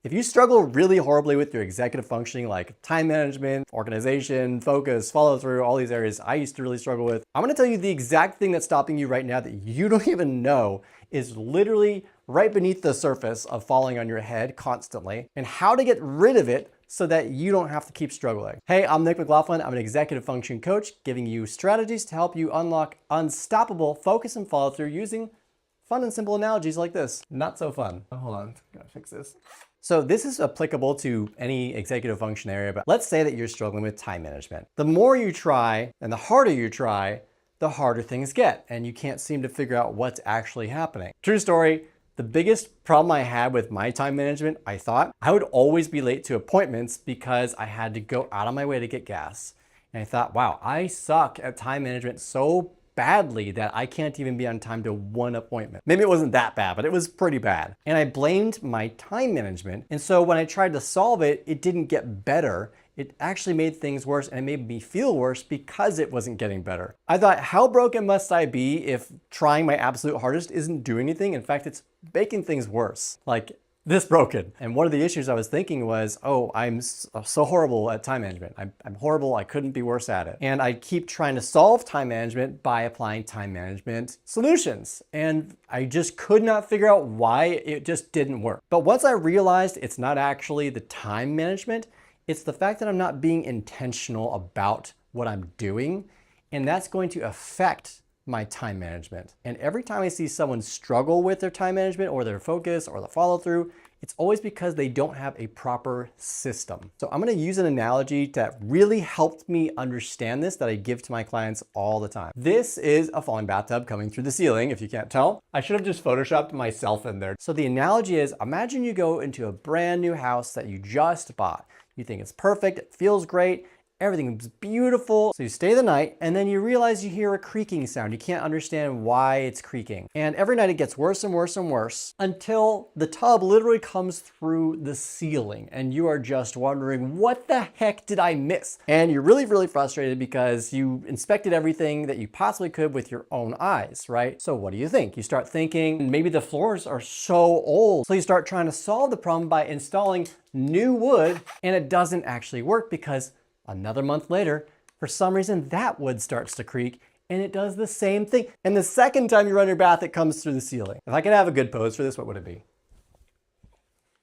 If you struggle really horribly with your executive functioning, like time management, organization, focus, follow through, all these areas I used to really struggle with, I'm gonna tell you the exact thing that's stopping you right now that you don't even know is literally right beneath the surface of falling on your head constantly, and how to get rid of it so that you don't have to keep struggling. Hey, I'm Nick McLaughlin. I'm an executive function coach, giving you strategies to help you unlock unstoppable focus and follow through using fun and simple analogies like this. Not so fun. Oh, hold on, gotta fix this. So this is applicable to any executive function area, but let's say that you're struggling with time management. The more you try and the harder you try, the harder things get, and you can't seem to figure out what's actually happening. True story, the biggest problem I had with my time management, I thought, I would always be late to appointments because I had to go out of my way to get gas. And I thought, wow, I suck at time management so badly that I can't even be on time to one appointment. Maybe it wasn't that bad, but it was pretty bad. And I blamed my time management. And so when I tried to solve it, it didn't get better. It actually made things worse, and it made me feel worse because it wasn't getting better. I thought, how broken must I be if trying my absolute hardest isn't doing anything? In fact, it's making things worse. Like, this broken. And one of the issues I was thinking was, oh, I'm so horrible at time management. I'm horrible, I couldn't be worse at it. And I keep trying to solve time management by applying time management solutions. And I just could not figure out why it just didn't work. But once I realized it's not actually the time management, it's the fact that I'm not being intentional about what I'm doing, and that's going to affect my time management. And every time I see someone struggle with their time management or their focus or the follow through, it's always because they don't have a proper system. So I'm gonna use an analogy that really helped me understand this that I give to my clients all the time. This is a falling bathtub coming through the ceiling, if you can't tell. I should have just photoshopped myself in there. So the analogy is, imagine you go into a brand new house that you just bought. You think it's perfect, it feels great, everything's beautiful. So you stay the night and then you realize you hear a creaking sound. You can't understand why it's creaking. And every night it gets worse and worse and worse until the tub literally comes through the ceiling and you are just wondering, what the heck did I miss? And you're really, really frustrated because you inspected everything that you possibly could with your own eyes, right? So what do you think? You start thinking maybe the floors are so old. So you start trying to solve the problem by installing new wood, and it doesn't actually work because another month later, for some reason, that wood starts to creak and it does the same thing. And the second time you run your bath, it comes through the ceiling. If I could have a good pose for this, what would it be?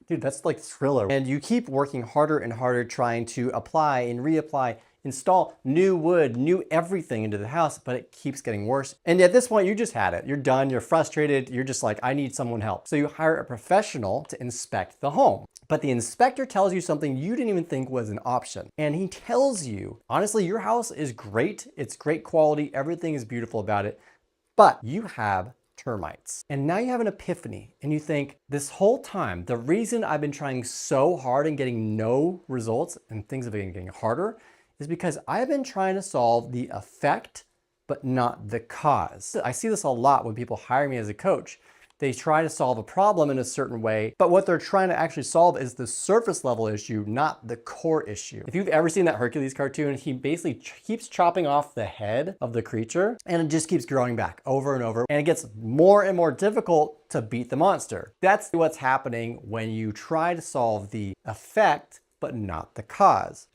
Dude, that's like Thriller. And you keep working harder and harder trying to apply and reapply, install new wood, new everything into the house, but it keeps getting worse. And at this point, you just had it. You're done, you're frustrated, you're just like, I need someone help. So you hire a professional to inspect the home. But the inspector tells you something you didn't even think was an option. And he tells you, honestly, your house is great. It's great quality. Everything is beautiful about it. But you have termites. And now you have an epiphany and you think, this whole time, the reason I've been trying so hard and getting no results and things have been getting harder is because I've been trying to solve the effect, but not the cause. I see this a lot when people hire me as a coach. They try to solve a problem in a certain way, but what they're trying to actually solve is the surface level issue, not the core issue. If you've ever seen that Hercules cartoon, he basically keeps chopping off the head of the creature and it just keeps growing back over and over. And it gets more and more difficult to beat the monster. That's what's happening when you try to solve the effect, but not the cause.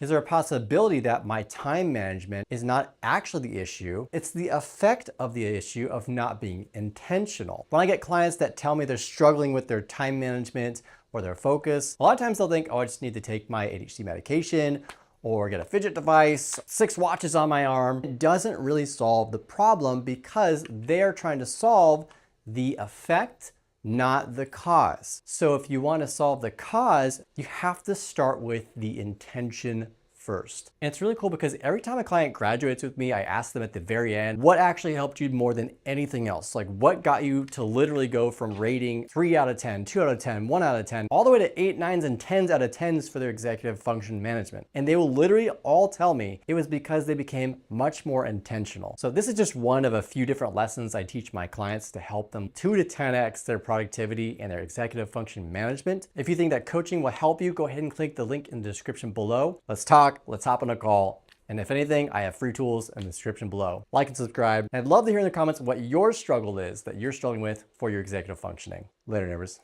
Is there a possibility that my time management is not actually the issue? It's the effect of the issue of not being intentional. When I get clients that tell me they're struggling with their time management or their focus, a lot of times they'll think, oh, I just need to take my ADHD medication or get a fidget device, 6 watches on my arm. It doesn't really solve the problem because they're trying to solve the effect, not the cause. So if you want to solve the cause, you have to start with the intention first. And it's really cool because every time a client graduates with me, I ask them at the very end, what actually helped you more than anything else? Like what got you to literally go from rating 3 out of 10, 2 out of 10, 1 out of 10, all the way to 8, 9s, and 10s out of 10s for their executive function management. And they will literally all tell me it was because they became much more intentional. So this is just one of a few different lessons I teach my clients to help them 2 to 10x their productivity and their executive function management. If you think that coaching will help you, go ahead and click the link in the description below. Let's talk. Let's hop on a call. And if anything, I have free tools in the description below. Like and subscribe. And I'd love to hear in the comments what your struggle is that you're struggling with for your executive functioning. Later, neighbors.